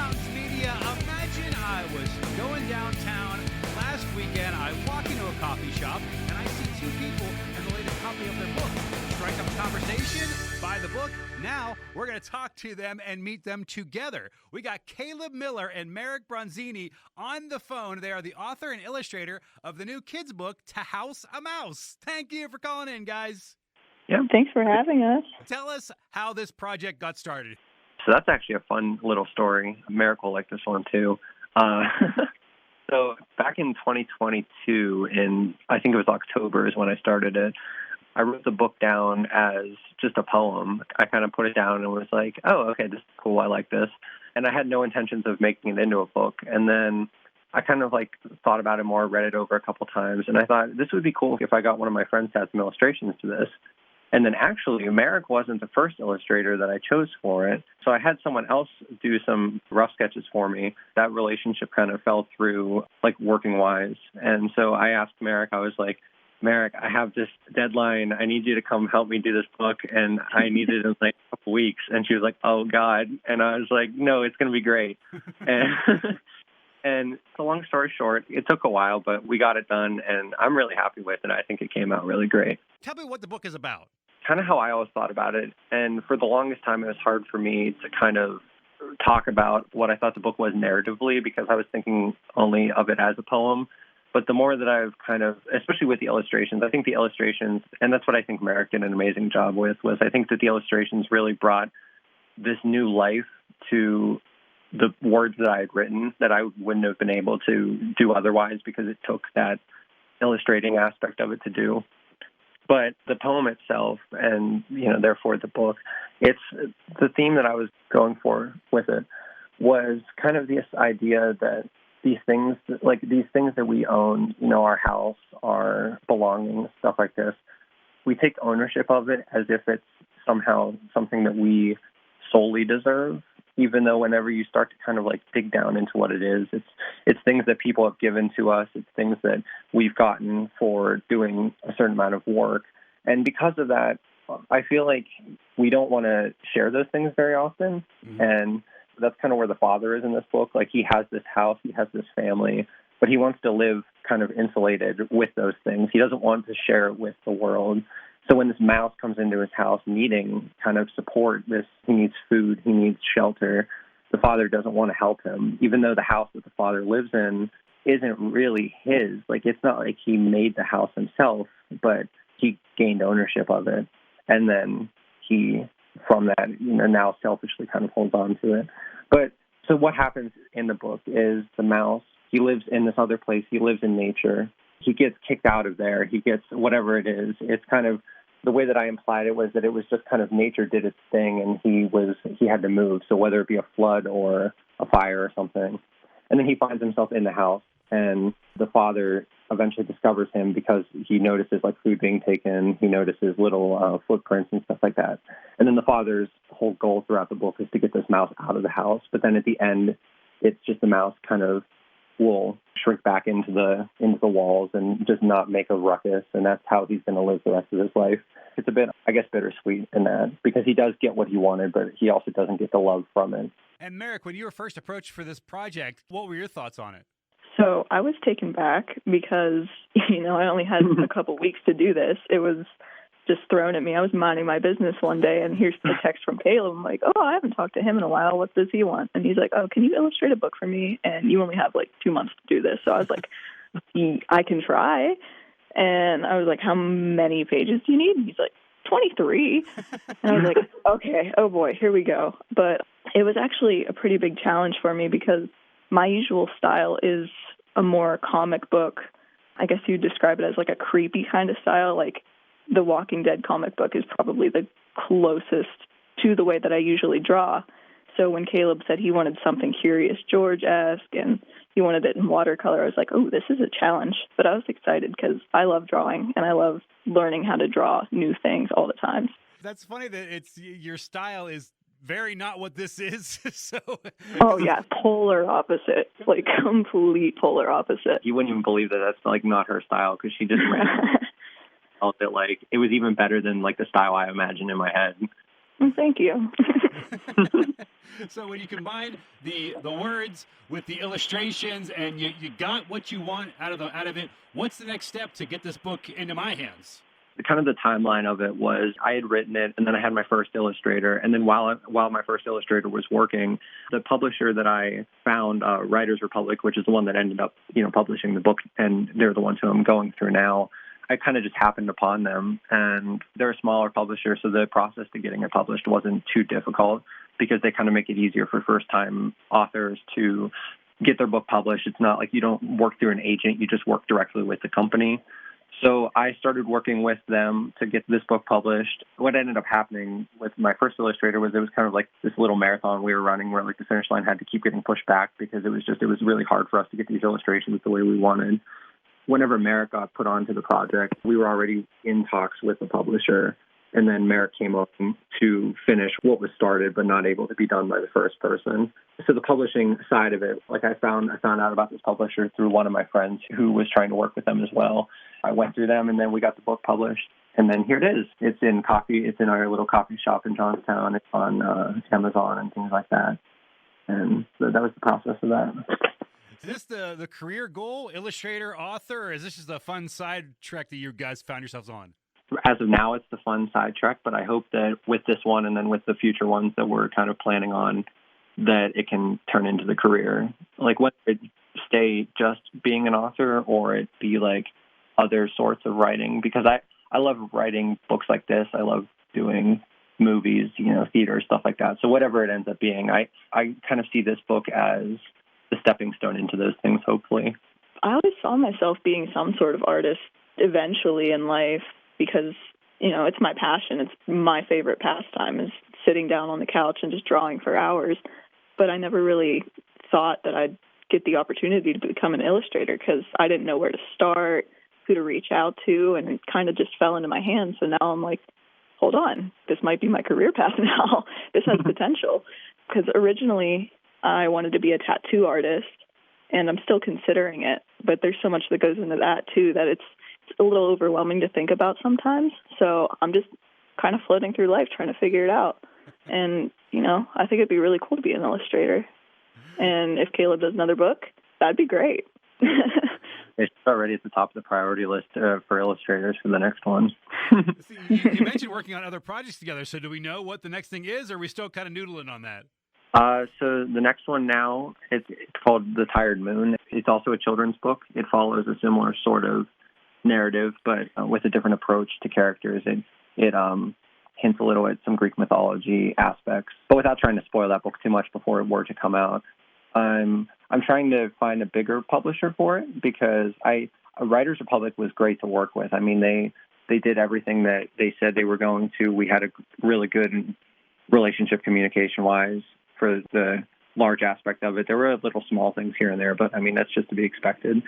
Mountains Media. Imagine I was going downtown last weekend. I walk into a coffee shop and I see two people and the latest copy of their book. Strike up a conversation, buy the book. Now we're going to talk to them and meet them together. We got Caleb Miller and Merrik Bronzini on the phone. They are the author and illustrator of the new kids' book, To House a Mouse. Thank you for calling in, guys. Yeah, thanks for having us. Tell us how this project got started. So that's actually a fun little story. Merrik will like this one too. So back in 2022, I think it was October is when I started it, I wrote the book down as just a poem. I kind of put it down and was like, oh, okay, this is cool. I like this. And I had no intentions of making it into a book. And then I kind of thought about it more, read it over a couple times, and I thought this would be cool if I got one of my friends to add some illustrations to this. And then actually, Merrik wasn't the first illustrator that I chose for it. So I had someone else do some rough sketches for me. That relationship kind of fell through, working-wise. And so I asked Merrik, I was like, Merrik, I have this deadline. I need you to come help me do this book, and I need it in a couple weeks. And she was like, oh, God. And I was like, no, it's going to be great. And so long story short, it took a while, but we got it done, and I'm really happy with it. I think it came out really great. Tell me what the book is about. Kind of how I always thought about it. And for the longest time, it was hard for me to kind of talk about what I thought the book was narratively because I was thinking only of it as a poem. But the more that I've kind of, especially with the illustrations, I think the illustrations, and that's what I think Merrik did an amazing job with, was I think that the illustrations really brought this new life to the words that I had written that I wouldn't have been able to do otherwise because it took that illustrating aspect of it to do. But the poem itself and, therefore the book, it's the theme that I was going for with it was kind of this idea that these things that we own, our house, our belongings, stuff like this, we take ownership of it as if it's somehow something that we solely deserve, even though whenever you start to kind of dig down into what it is, it's things that people have given to us. It's things that we've gotten for doing a certain amount of work. And because of that, I feel like we don't want to share those things very often. Mm-hmm. And that's kind of where the father is in this book. He has this house, he has this family, but he wants to live kind of insulated with those things. He doesn't want to share it with the world. So when this mouse comes into his house needing kind of support, he needs food, he needs shelter, the father doesn't want to help him, even though the house that the father lives in isn't really his. It's not like he made the house himself, but he gained ownership of it. And then he, from that, now selfishly kind of holds on to it. But so what happens in the book is the mouse, he lives in this other place, he lives in nature. He gets kicked out of there. He gets whatever it is. It's kind of the way that I implied it was that it was just kind of nature did its thing and he had to move. So whether it be a flood or a fire or something. And then he finds himself in the house and the father eventually discovers him because he notices food being taken. He notices little footprints and stuff like that. And then the father's whole goal throughout the book is to get this mouse out of the house. But then at the end, it's just the mouse kind of will shrink back into the walls and just not make a ruckus, and that's how he's going to live the rest of his life. It's a bit, I guess, bittersweet in that, because he does get what he wanted, but he also doesn't get the love from it. And Merrik, when you were first approached for this project, what were your thoughts on it? So I was taken back because, I only had a couple weeks to do this. It was just thrown at me. I was minding my business one day, and here's the text from Caleb. I'm like, oh, I haven't talked to him in a while. What does he want? And he's like, oh, can you illustrate a book for me? And you only have 2 months to do this. So I was like, I can try. And I was like, how many pages do you need? And he's like, 23. And I was like, okay, oh boy, here we go. But it was actually a pretty big challenge for me because my usual style is a more comic book. I guess you'd describe it as a creepy kind of style. The Walking Dead comic book is probably the closest to the way that I usually draw. So when Caleb said he wanted something Curious George-esque and he wanted it in watercolor, I was like, oh, this is a challenge. But I was excited because I love drawing and I love learning how to draw new things all the time. That's funny that your style is very not what this is. So. Oh, yeah, polar opposite, complete polar opposite. You wouldn't even believe that that's not her style because she just felt it it was even better than the style I imagined in my head. Thank you. So when you combine the words with the illustrations and you got what you want out of it, what's the next step to get this book into my hands? Kind of the timeline of it was I had written it, and then I had my first illustrator. And then while my first illustrator was working, the publisher that I found, Writers Republic, which is the one that ended up, publishing the book, and they're the ones who I'm going through now, I kind of just happened upon them. And they're a smaller publisher, so the process to getting it published wasn't too difficult because they kind of make it easier for first-time authors to get their book published. It's not like you don't work through an agent, you just work directly with the company. So I started working with them to get this book published. What ended up happening with my first illustrator was it was kind of like this little marathon we were running where like the finish line had to keep getting pushed back because it was really hard for us to get these illustrations the way we wanted. Whenever Merrik got put onto the project, we were already in talks with the publisher. And then Merrik came up to finish what was started but not able to be done by the first person. So the publishing side of it, like I found out about this publisher through one of my friends who was trying to work with them as well. I went through them, and then we got the book published. And then here it is. It's in our little coffee shop in Johnstown. It's on Amazon and things like that. And so that was the process of that. Is this the career goal, illustrator, author, or is this just a fun side trek that you guys found yourselves on? As of now, it's the fun side trek, but I hope that with this one and then with the future ones that we're kind of planning on, that it can turn into the career. Like whether it stay just being an author or it be like other sorts of writing, because I love writing books like this. I love doing movies, theater, stuff like that. So whatever it ends up being, I kind of see this book as the stepping stone into those things, hopefully. I always saw myself being some sort of artist eventually in life because, it's my passion. It's my favorite pastime is sitting down on the couch and just drawing for hours. But I never really thought that I'd get the opportunity to become an illustrator because I didn't know where to start, who to reach out to, and it kind of just fell into my hands. So now I'm like, hold on, this might be my career path now. This has potential. Because originally I wanted to be a tattoo artist, and I'm still considering it. But there's so much that goes into that, too, that it's a little overwhelming to think about sometimes. So I'm just kind of floating through life trying to figure it out. And, I think it'd be really cool to be an illustrator. And if Caleb does another book, that'd be great. It's already at the top of the priority list for illustrators for the next one. See, you mentioned working on other projects together. So do we know what the next thing is, or are we still kind of noodling on that? So the next one now, it's called The Tired Moon. It's also a children's book. It follows a similar sort of narrative, but with a different approach to characters. It hints a little at some Greek mythology aspects, but without trying to spoil that book too much before it were to come out. I'm trying to find a bigger publisher for it because Writers Republic was great to work with. I mean, they did everything that they said they were going to. We had a really good relationship communication-wise for the large aspect of it. There were little small things here and there, but I mean, that's just to be expected.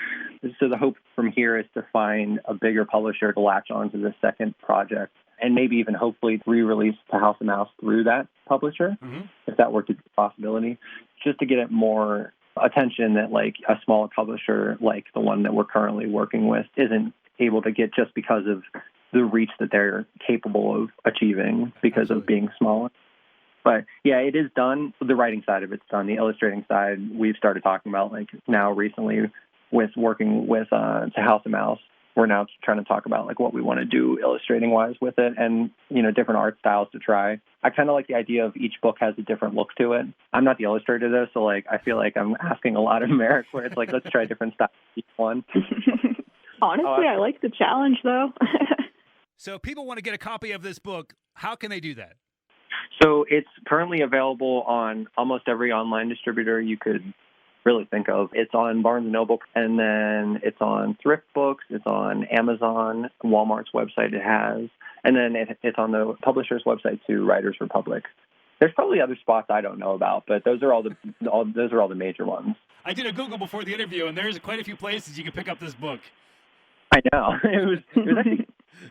So the hope from here is to find a bigger publisher to latch onto the second project and maybe even hopefully re-release To House of Mouse through that publisher, if that were to be a possibility, just to get it more attention that like a smaller publisher like the one that we're currently working with isn't able to get just because of the reach that they're capable of achieving because of being smaller. But yeah, it is done. The writing side of it's done. The illustrating side, we've started talking about like now recently with working with To House of Mouse. We're now trying to talk about like what we want to do illustrating wise with it and, different art styles to try. I kind of like the idea of each book has a different look to it. I'm not the illustrator though, so like I feel like I'm asking a lot of Merrik where it's like, let's try different styles each one. Honestly, I like the challenge though. So if people want to get a copy of this book, how can they do that? So it's currently available on almost every online distributor you could really think of. It's on Barnes & Noble, and then it's on Thrift Books, it's on Amazon, Walmart's website it has, and then it's on the publisher's website too, Writers Republic. There's probably other spots I don't know about, but those are all the major ones. I did a Google before the interview, and there's quite a few places you can pick up this book. I know. It was actually,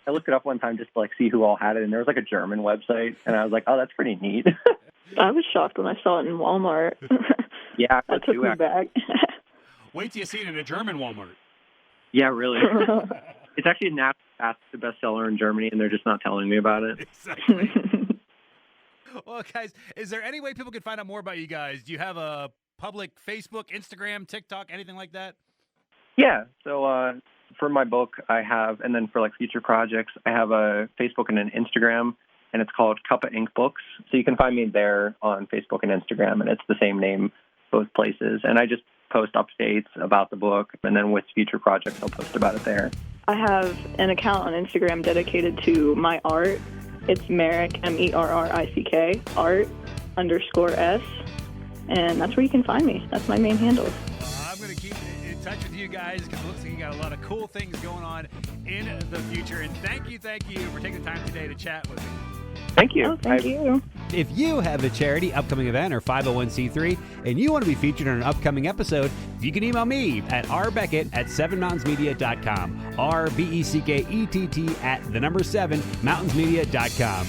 I looked it up one time just to like see who all had it, and there was like a German website, and I was like, oh, that's pretty neat. I was shocked when I saw it in Walmart. Yeah, that took me back. Wait till you see it in a German Walmart. Yeah, really. It's actually now the bestseller in Germany, and they're just not telling me about it. Exactly. Well, guys, is there any way people can find out more about you guys? Do you have a public Facebook, Instagram, TikTok, anything like that? Yeah. So for my book, I have, and then for like future projects, I have a Facebook and an Instagram, and it's called Cuppa Ink Books. So you can find me there on Facebook and Instagram, and it's the same name both places. And I just post updates about the book, and then with future projects, I'll post about it there. I have an account on Instagram dedicated to my art. It's Merrick, Merrick, art_S, and that's where you can find me. That's my main handle. I'm going to keep in touch with you guys because it looks like you got a lot of cool things going on in the future. And thank you for taking the time today to chat with me. Thank you. Oh, thank you. If you have a charity, upcoming event, or 501c3, and you want to be featured on an upcoming episode, you can email me at rbeckett@sevenmountainsmedia.com, RBECKETT @7mountainsmedia.com.